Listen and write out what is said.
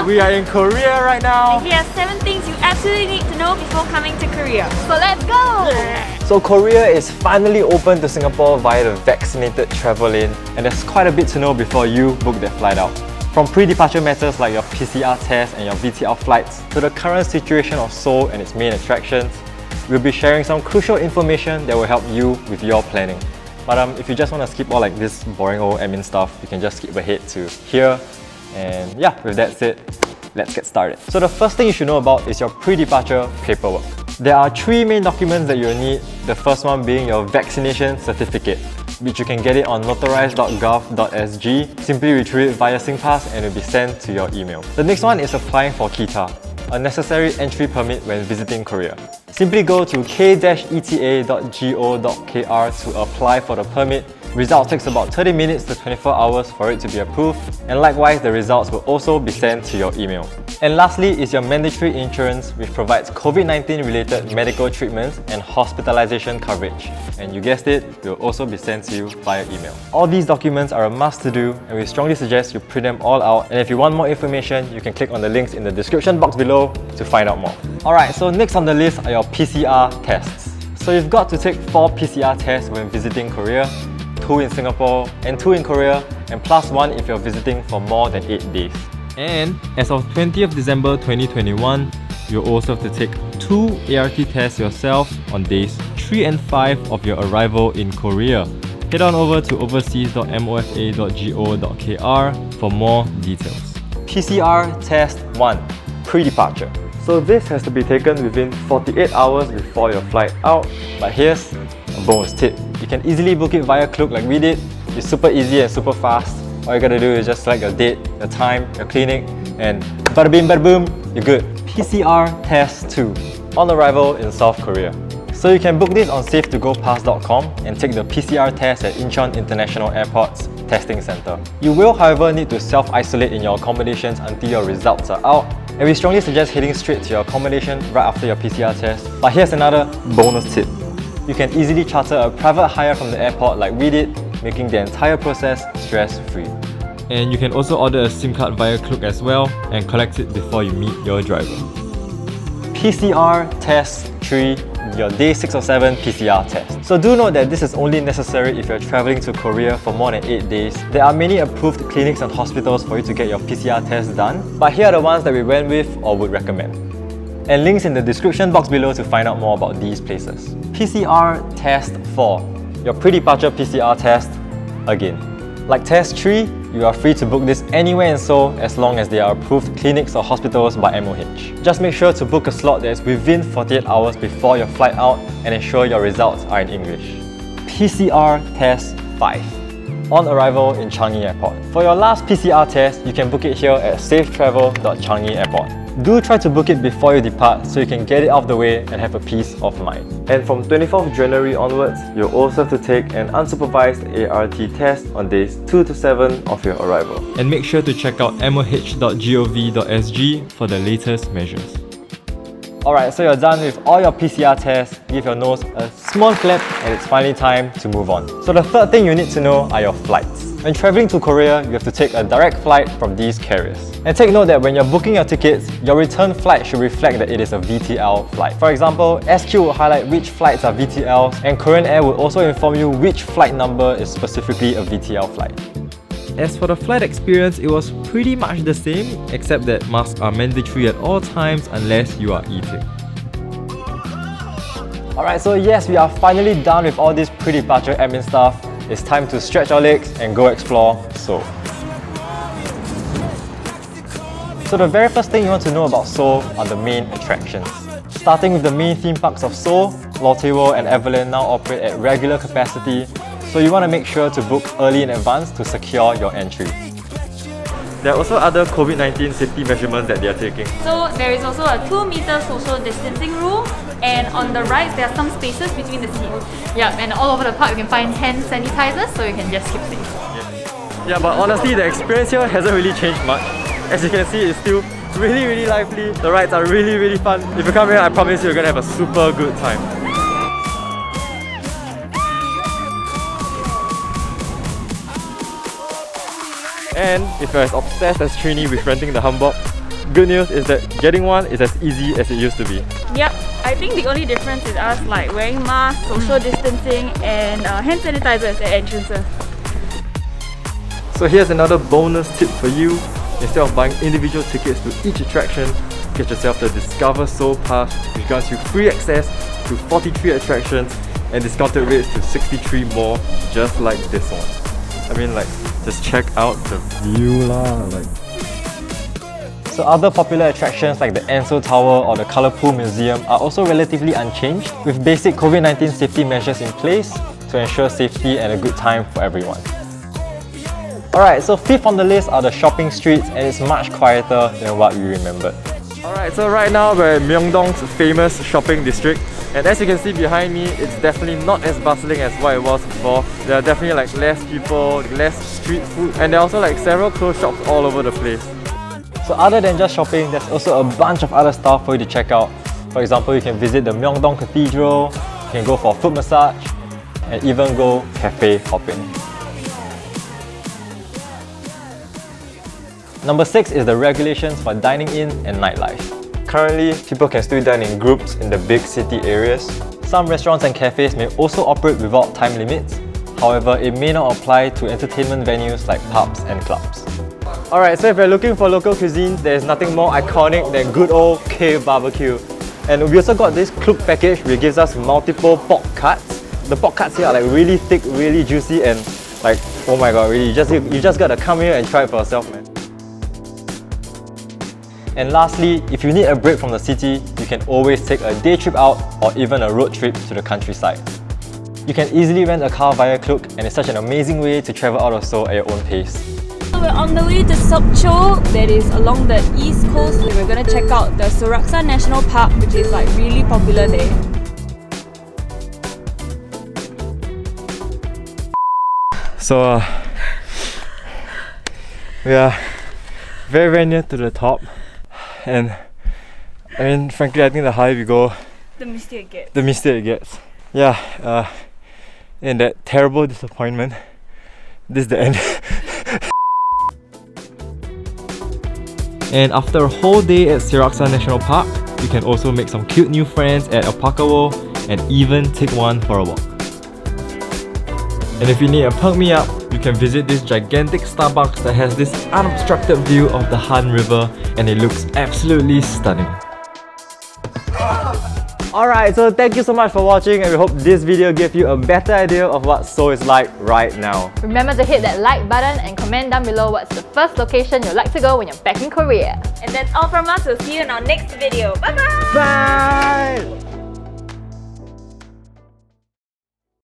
We are in Korea right now. And here are 7 things you absolutely need to know before coming to Korea. So let's go! So Korea is finally open to Singapore via the Vaccinated Travel Lane, and there's quite a bit to know before you book that flight out. From pre-departure matters like your PCR test and your VTL flights, to the current situation of Seoul and its main attractions, we'll be sharing some crucial information that will help you with your planning. But if you just want to skip all like this boring old admin stuff, you can just skip ahead to here. And yeah, with that said, let's get started. So the first thing you should know about is your pre-departure paperwork. There are 3 main documents that you'll need, the first one being your vaccination certificate, which you can get it on notarized.gov.sg. Simply retrieve it via SingPass and it will be sent to your email. The next one is applying for KETA, a necessary entry permit when visiting Korea. Simply go to k-eta.go.kr to apply for the permit. Results takes about 30 minutes to 24 hours for it to be approved, and likewise the results will also be sent to your email. And lastly is your mandatory insurance, which provides COVID-19 related medical treatments and hospitalization coverage. And you guessed it, it will also be sent to you via email. All these documents are a must to do, and we strongly suggest you print them all out. And if you want more information, you can click on the links in the description box below to find out more. Alright, so next on the list are your PCR tests. So you've got to take 4 PCR tests when visiting Korea, 2 in Singapore and 2 in Korea, and plus 1 if you're visiting for more than 8 days. And as of 20th December 2021, you'll also have to take 2 ART tests yourself on days 3 and 5 of your arrival in Korea. Head on over to overseas.mofa.go.kr for more details. PCR Test 1, Pre-Departure. So this has to be taken within 48 hours before your flight out, but here's a bonus tip. You can easily book it via Klook like we did. It's super easy and super fast. All you gotta do is just select your date, your time, your clinic, and bada bing bada boom, you're good. PCR Test 2, on arrival in South Korea. So you can book this on safetogopass.com and take the PCR test at Incheon International Airport's testing center. You will, however, need to self-isolate in your accommodations until your results are out, and we strongly suggest heading straight to your accommodation right after your PCR test. But here's another bonus tip. You can easily charter a private hire from the airport like we did, making the entire process stress-free. And you can also order a SIM card via Klook as well and collect it before you meet your driver. PCR Test 3, your day 6 or 7 PCR test. So do note that this is only necessary if you're traveling to Korea for more than 8 days. There are many approved clinics and hospitals for you to get your PCR test done, but here are the ones that we went with or would recommend. And links in the description box below to find out more about these places. PCR Test 4, your pre-departure PCR test again. Like Test 3, you are free to book this anywhere in Seoul as long as they are approved clinics or hospitals by MOH. Just make sure to book a slot that is within 48 hours before your flight out and ensure your results are in English. PCR Test 5, on arrival in Changi Airport. For your last PCR test, you can book it here at safetravel.changi Airport. Do try to book it before you depart so you can get it out of the way and have a peace of mind. And from 24th January onwards, you'll also have to take an unsupervised ART test on days 2 to 7 of your arrival. And make sure to check out moh.gov.sg for the latest measures. Alright, so you're done with all your PCR tests. Give your nose a small clap and it's finally time to move on. So the third thing you need to know are your flights. When traveling to Korea, you have to take a direct flight from these carriers. And take note that when you're booking your tickets, your return flight should reflect that it is a VTL flight. For example, SQ will highlight which flights are VTLs, and Korean Air will also inform you which flight number is specifically a VTL flight. As for the flight experience, it was pretty much the same, except that masks are mandatory at all times unless you are eating. Alright, so yes, we are finally done with all this pre-departure admin stuff. It's time to stretch our legs and go explore Seoul. So the very first thing you want to know about Seoul are the main attractions. Starting with the main theme parks of Seoul, Lotte World and Everland now operate at regular capacity, so you want to make sure to book early in advance to secure your entry. There are also other COVID-19 safety measurements that they are taking. So there is also a 2-meter social distancing rule, and on the right there are some spaces between the seats. Yeah, and all over the park you can find hand sanitizers, so you can just skip things. Yeah, but honestly the experience here hasn't really changed much. As you can see, it's still really lively. The rides are really fun. If you come here, I promise you're gonna have a super good time. And if you're as obsessed as Trini with renting the Hanbok, good news is that getting one is as easy as it used to be. Yep, I think the only difference is us like wearing masks, social distancing, and hand sanitizers at entrances. So here's another bonus tip for you. Instead of buying individual tickets to each attraction, get yourself the Discover Seoul Pass, which grants you free access to 43 attractions and discounted rates to 63 more, just like this one. I mean, like, just check out the view lah. So other popular attractions like the Enso Tower or the Colour Pool Museum are also relatively unchanged, with basic COVID-19 safety measures in place to ensure safety and a good time for everyone. Alright, so fifth on the list are the shopping streets, and it's much quieter than what we remembered. Alright, so right now we're at Myeongdong's famous shopping district, and as you can see behind me, it's definitely not as bustling as what it was before. There are definitely like less people, less street food, and there are also like several clothes shops all over the place. So other than just shopping, there's also a bunch of other stuff for you to check out. For example, you can visit the Myeongdong Cathedral, you can go for a foot massage, and even go cafe hopping. Number 6 is the regulations for dining in and nightlife. Currently, people can still dine in groups in the big city areas. Some restaurants and cafes may also operate without time limits. However, it may not apply to entertainment venues like pubs and clubs. Alright, so if you're looking for local cuisine, there's nothing more iconic than good old cave barbecue. And we also got this Kluk package which gives us multiple pork cuts. The pork cuts here are like really thick, really juicy, and like, oh my god, really, you just gotta come here and try it for yourself, man. And lastly, if you need a break from the city, you can always take a day trip out or even a road trip to the countryside. You can easily rent a car via Klook, and it's such an amazing way to travel out of Seoul at your own pace. We're on the way to Sokcho, that is along the east coast. We're gonna check out the Seoraksa National Park, which is like really popular there. So we are very near to the top. And I mean, frankly, I think the higher we go, The mistier it gets. the mistier it gets. Yeah, and that terrible disappointment, this is the end. And after a whole day at Seoraksa National Park, you can also make some cute new friends at Alpakawo and even take one for a walk. And if you need a perk me up, you can visit this gigantic Starbucks that has this unobstructed view of the Han River, and it looks absolutely stunning. Alright, so thank you so much for watching, and we hope this video gave you a better idea of what Seoul is like right now. Remember to hit that like button and comment down below what's the first location you'd like to go when you're back in Korea. And that's all from us. We'll see you in our next video. Bye bye! Bye!